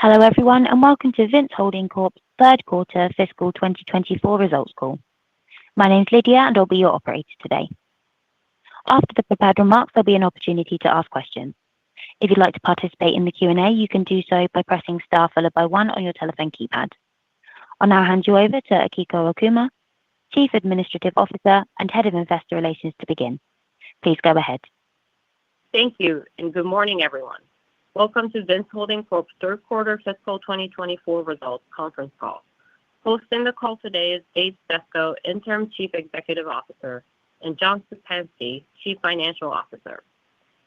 Hello, everyone, and welcome to Vince Holding Corp's third quarter fiscal 2024 results call. My name's Lydia, and I'll be your operator today. After the prepared remarks, there'll be an opportunity to ask questions. If you'd like to participate in the Q&A, you can do so by pressing star followed by 1 on your telephone keypad. I'll now hand you over to Akiko Okuma, Chief Administrative Officer and Head of Investor Relations, to begin. Please go ahead. Thank you, and good morning, everyone. Welcome to Vince Holding Corp's third quarter fiscal 2024 results conference call. Hosting the call today is Dave Stefko, Interim Chief Executive Officer, and John Szczepanski, Chief Financial Officer.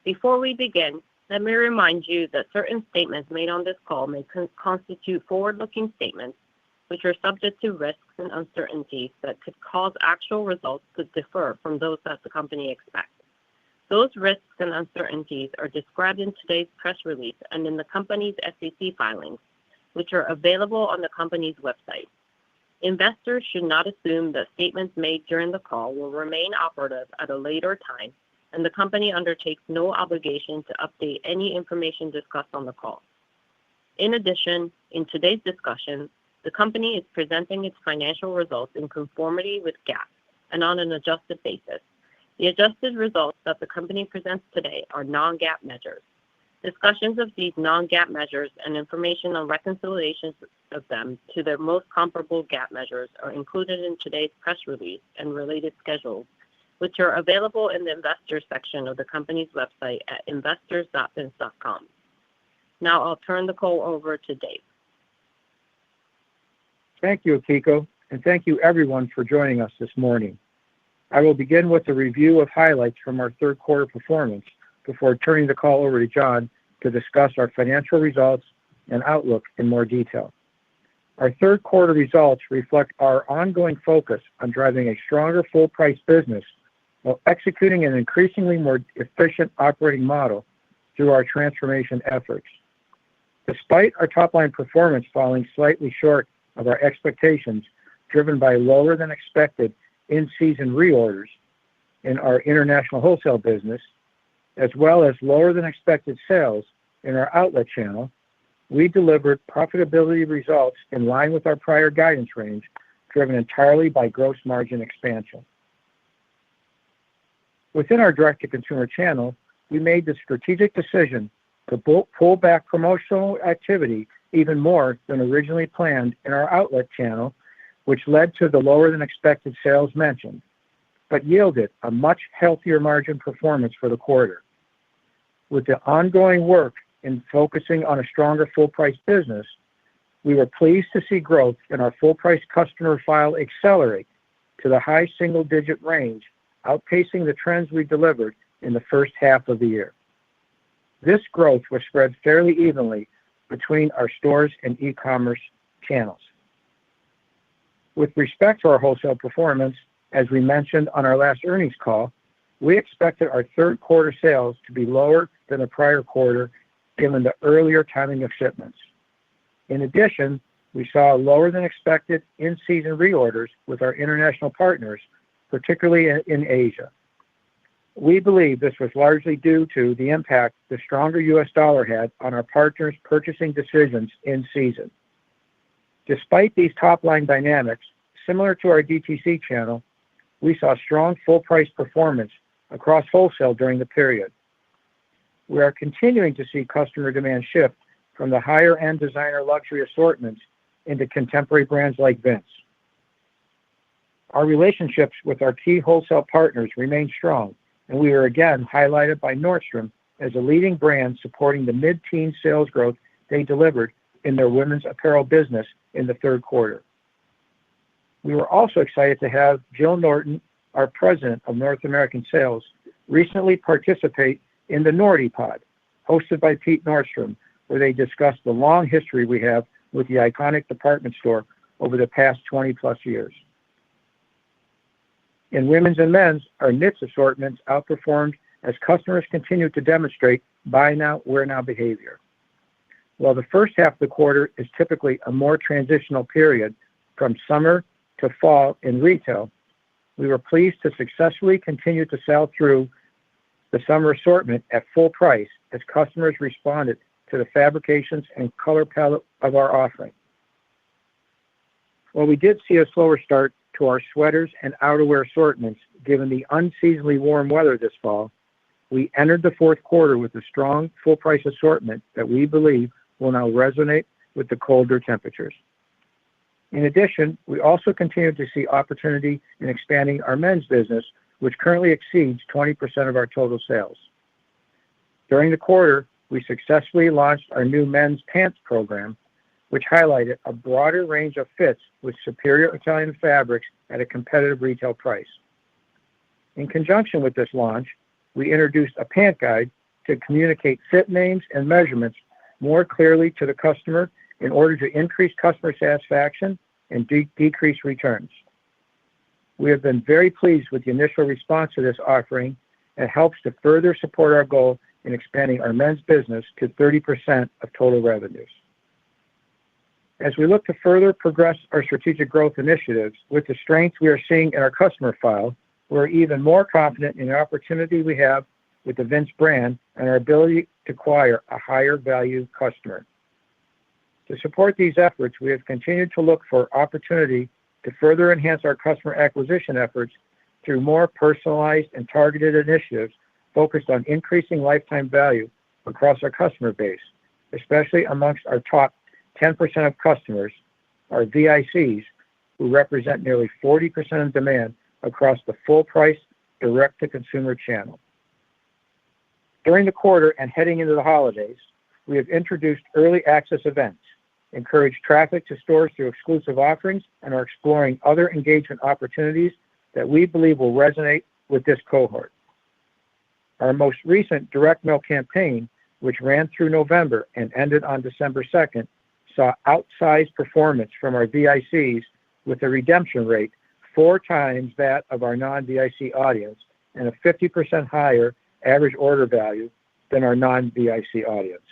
Before we begin, let me remind you that certain statements made on this call may constitute forward-looking statements, which are subject to risks and uncertainties that could cause actual results to differ from those that the company expects. Those risks and uncertainties are described in today's press release and in the company's SEC filings, which are available on the company's website. Investors should not assume that statements made during the call will remain operative at a later time, and the company undertakes no obligation to update any information discussed on the call. In addition, in today's discussion, the company is presenting its financial results in conformity with GAAP and on an adjusted basis. The adjusted results that the company presents today are non-GAAP measures. Discussions of these non-GAAP measures and information on reconciliations of them to their most comparable GAAP measures are included in today's press release and related schedules, which are available in the Investors section of the company's website at investors.vince.com. Now I'll turn the call over to Dave. Thank you, Akiko, and thank you everyone for joining us this morning. I will begin with a review of highlights from our third quarter performance before turning the call over to John to discuss our financial results and outlook in more detail. Our third quarter results reflect our ongoing focus on driving a stronger full-price business while executing an increasingly more efficient operating model through our transformation efforts. Despite our top-line performance falling slightly short of our expectations, driven by lower than expected in-season reorders in our international wholesale business, as well as lower than expected sales in our outlet channel, we delivered profitability results in line with our prior guidance range, driven entirely by gross margin expansion. Within our direct-to-consumer channel, we made the strategic decision to pull back promotional activity even more than originally planned in our outlet channel, which led to the lower than expected sales mentioned, but yielded a much healthier margin performance for the quarter. With the ongoing work in focusing on a stronger full-price business, we were pleased to see growth in our full-price customer file accelerate to the high single-digit range, outpacing the trends we delivered in the first half of the year. This growth was spread fairly evenly between our stores and e-commerce channels. With respect to our wholesale performance, as we mentioned on our last earnings call, we expected our third quarter sales to be lower than the prior quarter given the earlier timing of shipments. In addition, we saw lower than expected in-season reorders with our international partners, particularly in Asia. We believe this was largely due to the impact the stronger U.S. dollar had on our partners' purchasing decisions in season. Despite these top-line dynamics, similar to our DTC channel, we saw strong full-price performance across wholesale during the period. We are continuing to see customer demand shift from the higher-end designer luxury assortments into contemporary brands like Vince. Our relationships with our key wholesale partners remain strong, and we are again highlighted by Nordstrom as a leading brand supporting the mid-teen sales growth they delivered in their women's apparel business in the third quarter. We were also excited to have Jill Norton, our President of North American Sales, recently participate in the Nordy Pod, hosted by Pete Nordstrom, where they discussed the long history we have with the iconic department store over the past 20-plus years. In women's and men's, our knits assortments outperformed as customers continued to demonstrate buy now, wear now behavior. While the first half of the quarter is typically a more transitional period from summer to fall in retail, we were pleased to successfully continue to sell through the summer assortment at full price as customers responded to the fabrications and color palette of our offering. While we did see a slower start to our sweaters and outerwear assortments given the unseasonably warm weather this fall, we entered the fourth quarter with a strong full-price assortment that we believe will now resonate with the colder temperatures. In addition, we also continue to see opportunity in expanding our men's business, which currently exceeds 20% of our total sales. During the quarter, we successfully launched our new men's pants program, which highlighted a broader range of fits with superior Italian fabrics at a competitive retail price. In conjunction with this launch, we introduced a pant guide to communicate fit names and measurements more clearly to the customer in order to increase customer satisfaction and decrease returns. We have been very pleased with the initial response to this offering and helps to further support our goal in expanding our men's business to 30% of total revenues. As we look to further progress our strategic growth initiatives with the strength we are seeing in our customer file, we're even more confident in the opportunity we have with the Vince brand and our ability to acquire a higher value customer. To support these efforts, we have continued to look for opportunity to further enhance our customer acquisition efforts through more personalized and targeted initiatives focused on increasing lifetime value across our customer base, especially amongst our top 10% of customers, our VICs, who represent nearly 40% of demand across the full price direct-to-consumer channel. During the quarter and heading into the holidays, we have introduced early access events, encouraged traffic to stores through exclusive offerings, and are exploring other engagement opportunities that we believe will resonate with this cohort. Our most recent direct mail campaign, which ran through November and ended on December 2nd, saw outsized performance from our VICs with a redemption rate 4 times that of our non-VIC audience and a 50% higher average order value than our non-VIC audience.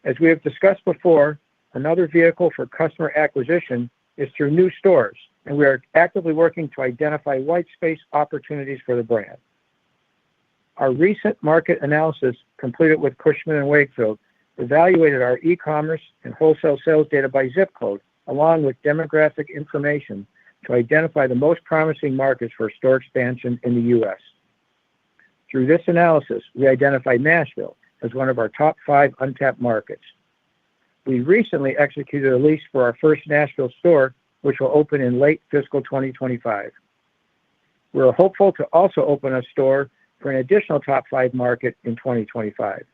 As we have discussed before, another vehicle for customer acquisition is through new stores, and we are actively working to identify white space opportunities for the brand. Our recent market analysis completed with Cushman & Wakefield evaluated our e-commerce and wholesale sales data by zip code, along with demographic information to identify the most promising markets for store expansion in the U.S. Through this analysis, we identified Nashville as one of our top 5 untapped markets. We recently executed a lease for our first Nashville store, which will open in late fiscal 2025. We're hopeful to also open a store for an additional top 5 market in 2025.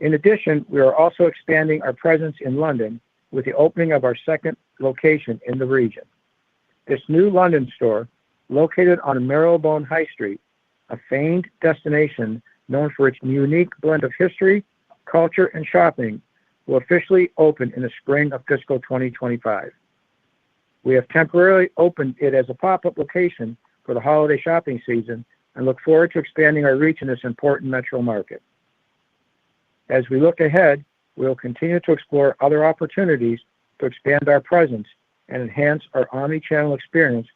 In addition, we are also expanding our presence in London with the opening of our second location in the region. This new London store, located on Marylebone High Street, a famed destination known for its unique blend of history, culture, and shopping, will officially open in the spring of fiscal 2025. We have temporarily opened it as a pop-up location for the holiday shopping season and look forward to expanding our reach in this important metro market. As we look ahead, we will continue to explore other opportunities to expand our presence and enhance our omni-channel experience,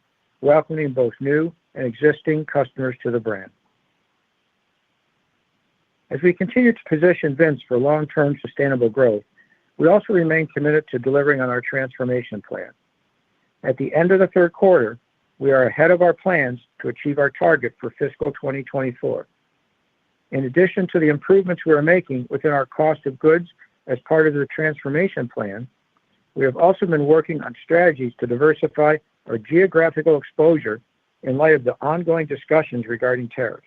welcoming both new and existing customers to the brand. As we continue to position Vince for long-term sustainable growth, we also remain committed to delivering on our transformation plan. At the end of the third quarter, we are ahead of our plans to achieve our target for fiscal 2024. In addition to the improvements we are making within our cost of goods as part of the transformation plan, we have also been working on strategies to diversify our geographical exposure in light of the ongoing discussions regarding tariffs.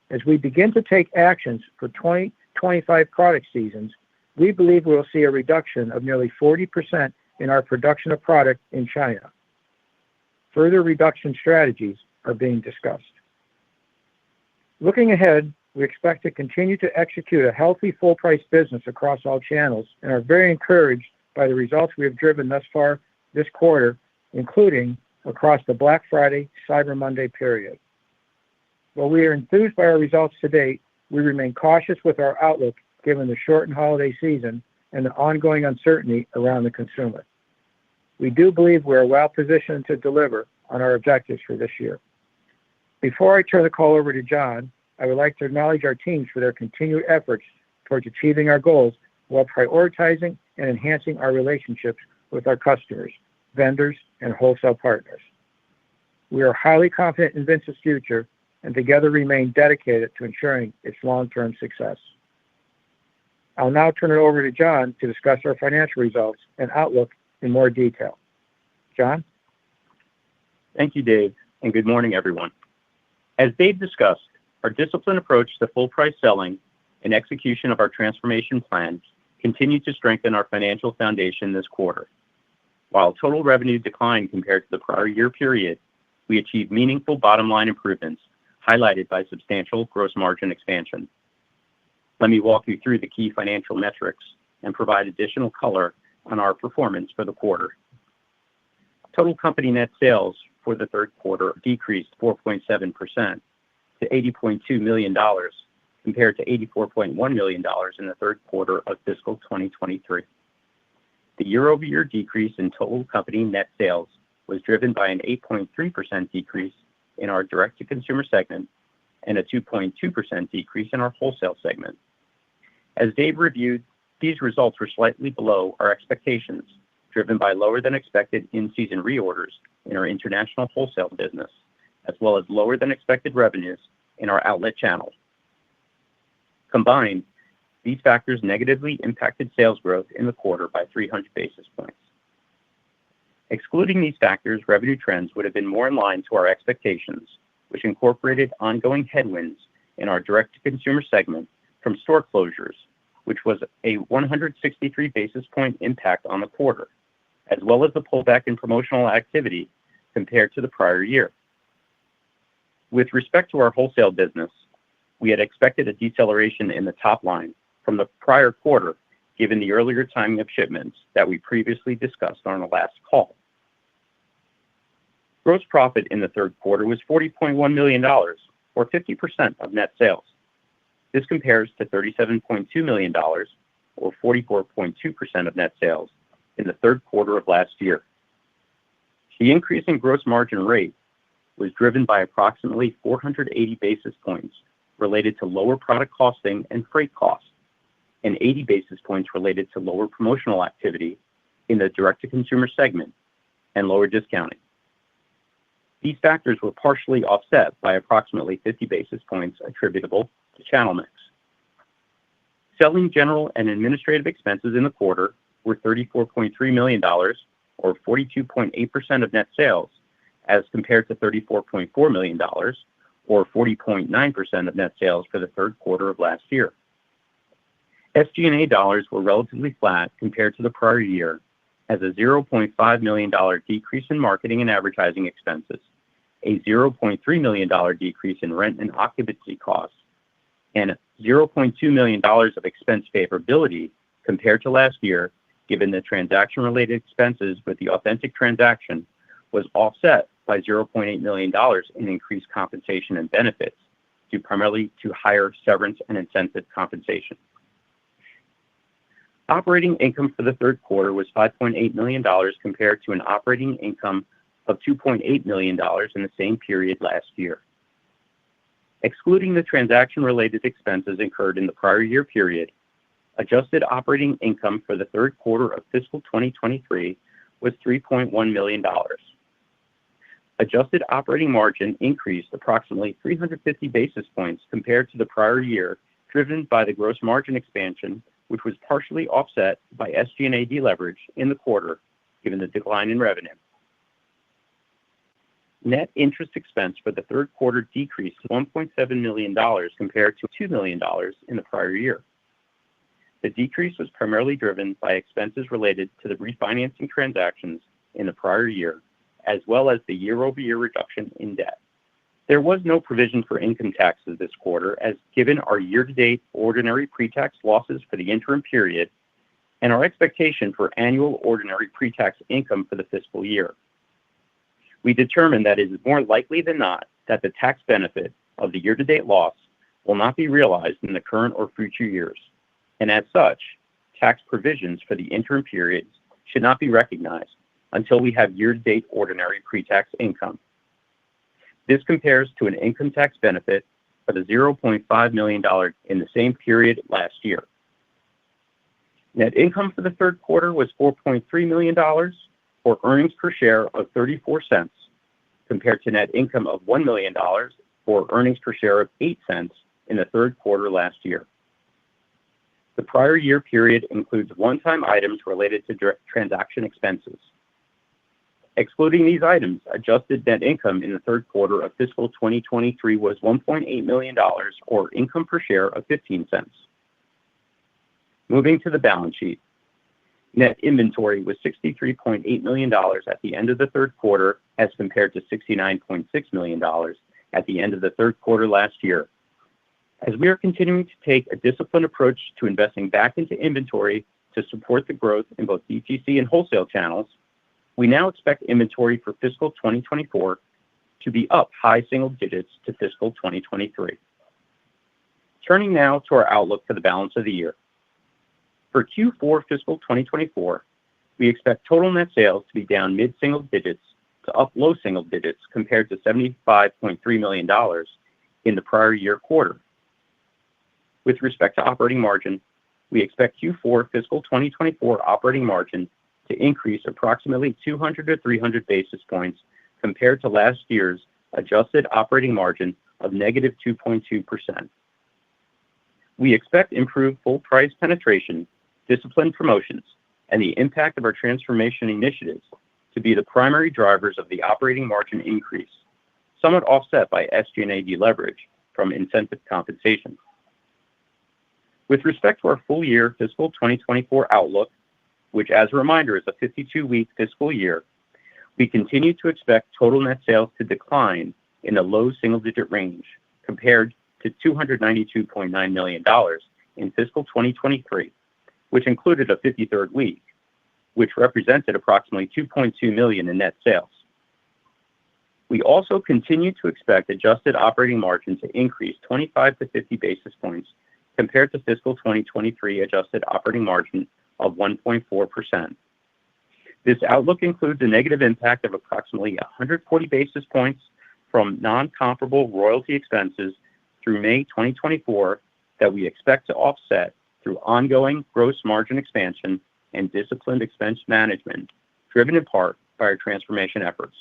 As we begin to take actions for 2025 product seasons, we believe we will see a reduction of nearly 40% in our production of product in China. Further reduction strategies are being discussed. Looking ahead, we expect to continue to execute a healthy full-price business across all channels and are very encouraged by the results we have driven thus far this quarter, including across the Black Friday, Cyber Monday period. While we are enthused by our results to date, we remain cautious with our outlook given the shortened holiday season and the ongoing uncertainty around the consumer. We do believe we are well positioned to deliver on our objectives for this year. Before I turn the call over to John, I would like to acknowledge our teams for their continued efforts towards achieving our goals while prioritizing and enhancing our relationships with our customers, vendors, and wholesale partners. We are highly confident in Vince's future and together remain dedicated to ensuring its long-term success. I'll now turn it over to John to discuss our financial results and outlook in more detail. John? Thank you, Dave, and good morning, everyone. As Dave discussed, our disciplined approach to full price selling and execution of our transformation plan continued to strengthen our financial foundation this quarter. While total revenue declined compared to the prior year period, we achieved meaningful bottom line improvements highlighted by substantial gross margin expansion. Let me walk you through the key financial metrics and provide additional color on our performance for the quarter. Total company net sales for the third quarter decreased 4.7% to $80.2 million compared to $84.1 million in the third quarter of fiscal 2023. The year-over-year decrease in total company net sales was driven by an 8.3% decrease in our direct-to-consumer segment and a 2.2% decrease in our wholesale segment. As Dave reviewed, these results were slightly below our expectations, driven by lower than expected in-season reorders in our international wholesale business, as well as lower than expected revenues in our outlet channel. Combined, these factors negatively impacted sales growth in the quarter by 300 basis points. Excluding these factors, revenue trends would have been more in line to our expectations, which incorporated ongoing headwinds in our direct-to-consumer segment from store closures, which was a 163 basis point impact on the quarter, as well as the pullback in promotional activity compared to the prior year. With respect to our wholesale business, we had expected a deceleration in the top line from the prior quarter, given the earlier timing of shipments that we previously discussed on the last call. Gross profit in the third quarter was $40.1 million, or 50% of net sales. This compares to $37.2 million, or 44.2% of net sales in the third quarter of last year. The increase in gross margin rate was driven by approximately 480 basis points related to lower product costing and freight costs, and 80 basis points related to lower promotional activity in the direct-to-consumer segment and lower discounting. These factors were partially offset by approximately 50 basis points attributable to channel mix. Selling, general, and administrative expenses in the quarter were $34.3 million, or 42.8% of net sales, as compared to $34.4 million, or 40.9% of net sales for the third quarter of last year. SG&A dollars were relatively flat compared to the prior year, as a $0.5 million decrease in marketing and advertising expenses, a $0.3 million decrease in rent and occupancy costs, and $0.2 million of expense favorability compared to last year, given the transaction-related expenses with the Authentic transaction, was offset by $0.8 million in increased compensation and benefits, due primarily to higher severance and incentive compensation. Operating income for the third quarter was $5.8 million compared to an operating income of $2.8 million in the same period last year. Excluding the transaction-related expenses incurred in the prior year period, adjusted operating income for the third quarter of fiscal 2023 was $3.1 million. Adjusted operating margin increased approximately 350 basis points compared to the prior year, driven by the gross margin expansion, which was partially offset by SG&A deleverage in the quarter, given the decline in revenue. Net interest expense for the third quarter decreased to $1.7 million compared to $2 million in the prior year. The decrease was primarily driven by expenses related to the refinancing transactions in the prior year, as well as the year-over-year reduction in debt. There was no provision for income taxes this quarter, as given our year-to-date ordinary pre-tax losses for the interim period and our expectation for annual ordinary pre-tax income for the fiscal year. We determined that it is more likely than not that the tax benefit of the year-to-date loss will not be realized in the current or future years, and as such, tax provisions for the interim periods should not be recognized until we have year-to-date ordinary pre-tax income. This compares to an income tax benefit for the $0.5 million in the same period last year. Net income for the third quarter was $4.3 million, or earnings per share of 34 cents, compared to net income of $1 million, or earnings per share of 8 cents in the third quarter last year. The prior year period includes one-time items related to transaction expenses. Excluding these items, adjusted net income in the third quarter of fiscal 2023 was $1.8 million, or income per share of 15 cents. Moving to the balance sheet, net inventory was $63.8 million at the end of the third quarter as compared to $69.6 million at the end of the third quarter last year. As we are continuing to take a disciplined approach to investing back into inventory to support the growth in both DTC and wholesale channels, we now expect inventory for fiscal 2024 to be up high single digits to fiscal 2023. Turning now to our outlook for the balance of the year. For Q4 fiscal 2024, we expect total net sales to be down mid-single digits to up low single digits compared to $75.3 million in the prior year quarter. With respect to operating margin, we expect Q4 fiscal 2024 operating margin to increase approximately 200 to 300 basis points compared to last year's adjusted operating margin of negative 2.2%. We expect improved full price penetration, disciplined promotions, and the impact of our transformation initiatives to be the primary drivers of the operating margin increase, somewhat offset by SG&A deleverage from incentive compensation. With respect to our full year fiscal 2024 outlook, which as a reminder is a 52-week fiscal year, we continue to expect total net sales to decline in the low single-digit range compared to $292.9 million in fiscal 2023, which included a 53rd week, which represented approximately $2.2 million in net sales. We also continue to expect adjusted operating margin to increase 25 to 50 basis points compared to fiscal 2023 adjusted operating margin of 1.4%. This outlook includes a negative impact of approximately 140 basis points from non-comparable royalty expenses through May 2024 that we expect to offset through ongoing gross margin expansion and disciplined expense management, driven in part by our transformation efforts.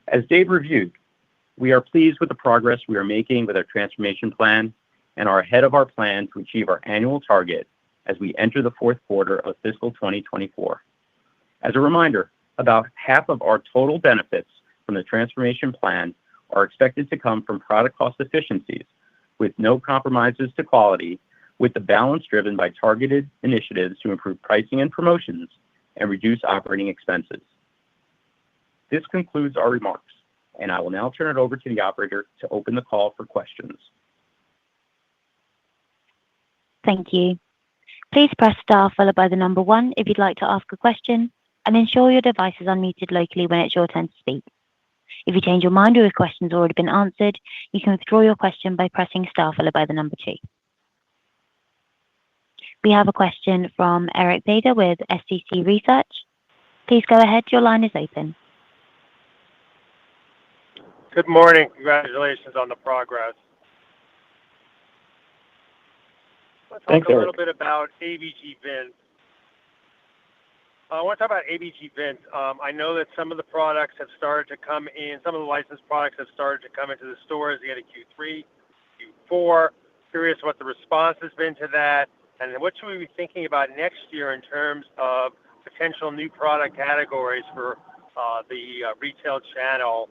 As Dave reviewed, we are pleased with the progress we are making with our transformation plan and are ahead of our plan to achieve our annual target as we enter the fourth quarter of fiscal 2024. As a reminder, about half of our total benefits from the transformation plan are expected to come from product cost efficiencies, with no compromises to quality, with the balance driven by targeted initiatives to improve pricing and promotions and reduce operating expenses. This concludes our remarks, and I will now turn it over to the operator to open the call for questions. Thank you. Please press star followed by the number 1 if you'd like to ask a question, and ensure your device is unmuted locally when it's your turn to speak. If you change your mind or your question's already been answered, you can withdraw your question by pressing star followed by the number 2. We have a question from Eric Beder with SCC Research. Please go ahead. Your line is open. Good morning. Congratulations on the progress. Let's talk a little bit about ABG Vince. I want to talk about ABG Vince. I know that some of the products have started to come in, some of the licensed products have started to come into the stores at the end of Q3, Q4. Curious what the response has been to that, and what should we be thinking about next year in terms of potential new product categories for the retail channel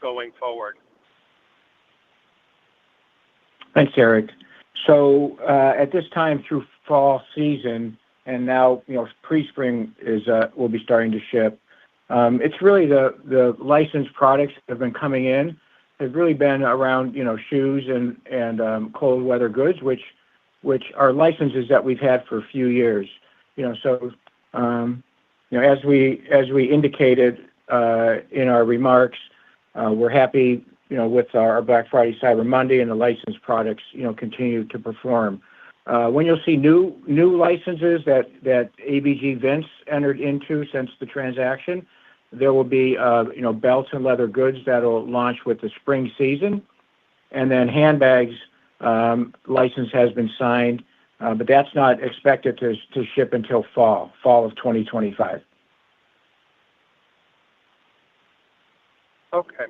going forward? Thanks, Eric. So at this time through fall season, and now pre-spring will be starting to ship. It's really the licensed products that have been coming in have really been around shoes and cold weather goods, which are licenses that we've had for a few years. So as we indicated in our remarks, we're happy with our Black Friday, Cyber Monday, and the licensed products continue to perform. When you'll see new licenses that ABG Vince entered into since the transaction, there will be belts and leather goods that'll launch with the spring season, And then handbags license has been signed, but that's not expected to ship until fall of 2025. Okay.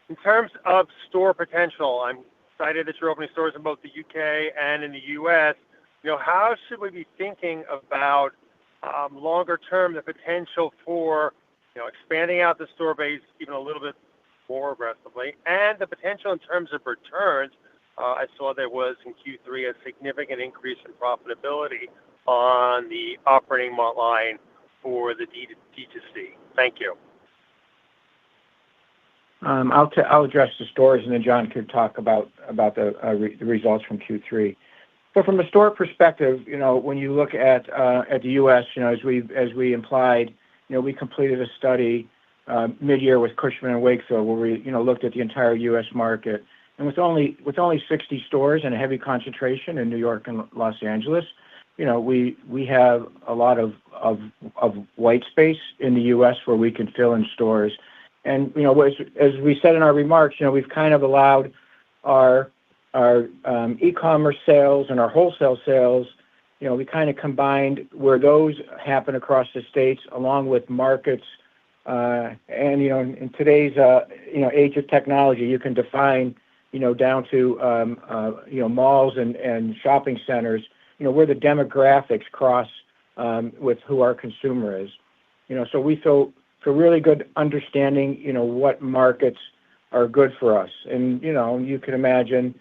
In terms of store potential, I'm excited that you're opening stores in both the UK and in the US. How should we be thinking about longer term the potential for expanding out the store base even a little bit more aggressively, and the potential in terms of returns? I saw there was in Q3 a significant increase in profitability on the operating line for the D2C. Thank you. I'll address the stores, and then John could talk about the results from Q3. So from a store perspective, when you look at the U.S., as we implied, we completed a study mid-year with Cushman & Wakefield where we looked at the entire U.S. market, and with only 60 stores and a heavy concentration in New York and Los Angeles, we have a lot of white space in the U.S. where we can fill in stores. And as we said in our remarks, we've kind of allowed our e-commerce sales and our wholesale sales. We kind of combined where those happen across the states, along with markets. And in today's age of technology, you can define down to malls and shopping centers. Where the demographics cross with who our consumer is. So we feel really good understanding what markets are good for us. And you can imagine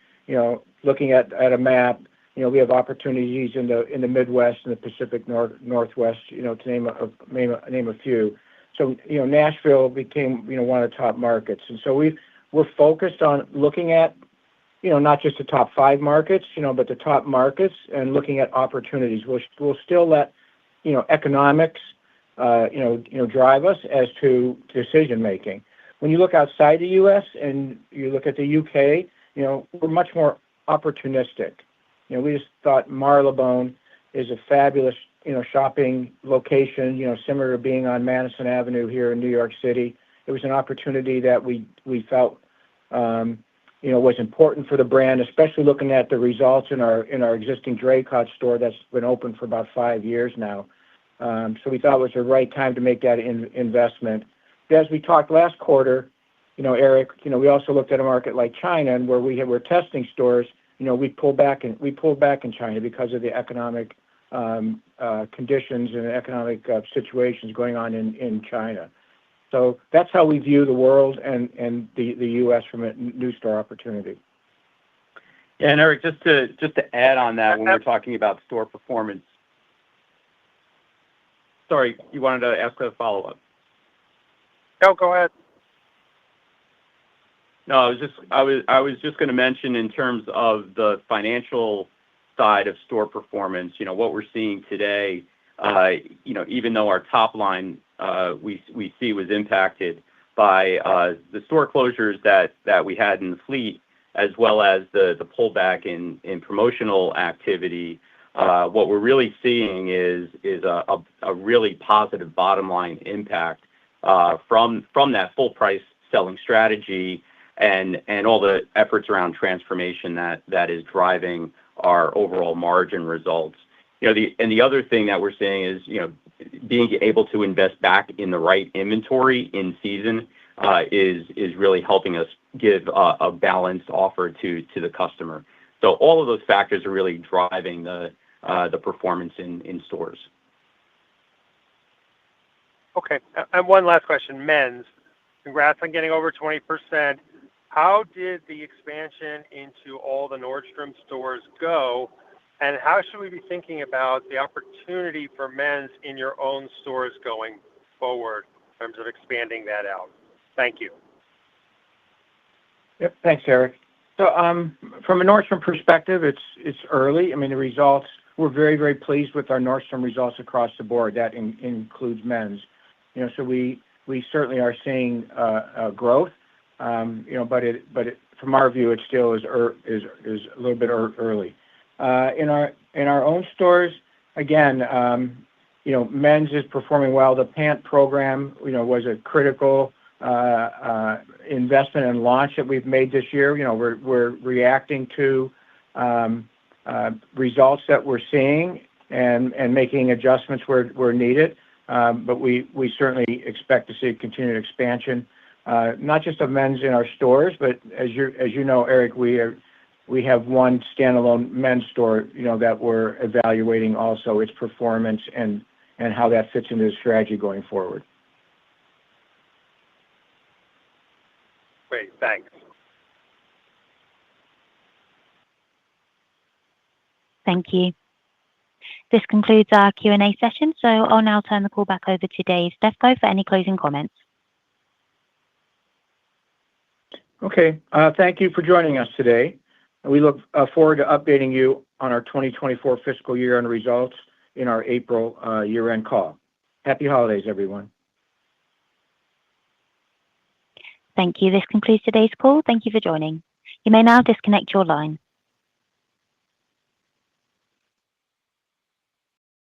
looking at a map. We have opportunities in the Midwest and the Pacific Northwest. To name a few. So Nashville became one of the top markets, and so we're focused on looking at not just the top 5 markets, but the top markets, and looking at opportunities. We'll still let economics drive us as to decision making. When you look outside the U.S. and you look at the UK, we're much more opportunistic. We just thought Marylebone is a fabulous shopping location, similar to being on Madison Avenue here in New York City. It was an opportunity that we felt was important for the brand, especially looking at the results in our existing Draycott store that's been open for about 5 years now. So we thought it was the right time to make that investment. As we talked last quarter, Eric, we also looked at a market like China, and where we're testing stores. We pulled back in China because of the economic conditions and economic situations going on in China. So that's how we view the world and the U.S. from a new store opportunity. Yeah, and Eric, just to add on that, when we're talking about store performance. Sorry, you wanted to ask a follow-up. No, go ahead. No, I was just going to mention in terms of the financial side of store performance. What we're seeing today. Even though our top line we see was impacted by the store closures that we had in the fleet, as well as the pullback in promotional activity. What we're really seeing is a really positive bottom line impact from that full price selling strategy and all the efforts around transformation that is driving our overall margin results. The other thing that we're seeing is being able to invest back in the right inventory in season is really helping us give a balanced offer to the customer. So all of those factors are really driving the performance in stores. Okay, and one last question. Men's, congrats on getting over 20%. How did the expansion into all the Nordstrom stores go? And how should we be thinking about the opportunity for men's in your own stores going forward in terms of expanding that out? Thank you. Yep, thanks, Eric. So from a Nordstrom perspective, it's early. I mean, the results, we're very, very pleased with our Nordstrom results across the board. That includes men's. So we certainly are seeing growth. But from our view, it still is a little bit early. In our own stores, again, men's is performing well. The pant program, was a critical investment and launch that we've made this year. We're reacting to results that we're seeing and making adjustments where needed. But we certainly expect to see continued expansion, not just of men's in our stores, but as you know, Eric, we have one standalone men's store, that we're evaluating also its performance and how that fits into the strategy going forward. Great, thanks. Thank you. This concludes our Q&A session, so I'll now turn the call back over to Dave Stefko for any closing comments. Okay, thank you for joining us today. We look forward to updating you on our 2024 fiscal year-end results in our April year-end call. Happy holidays, everyone. Thank you. This concludes today's call. Thank you for joining. You may now disconnect your line.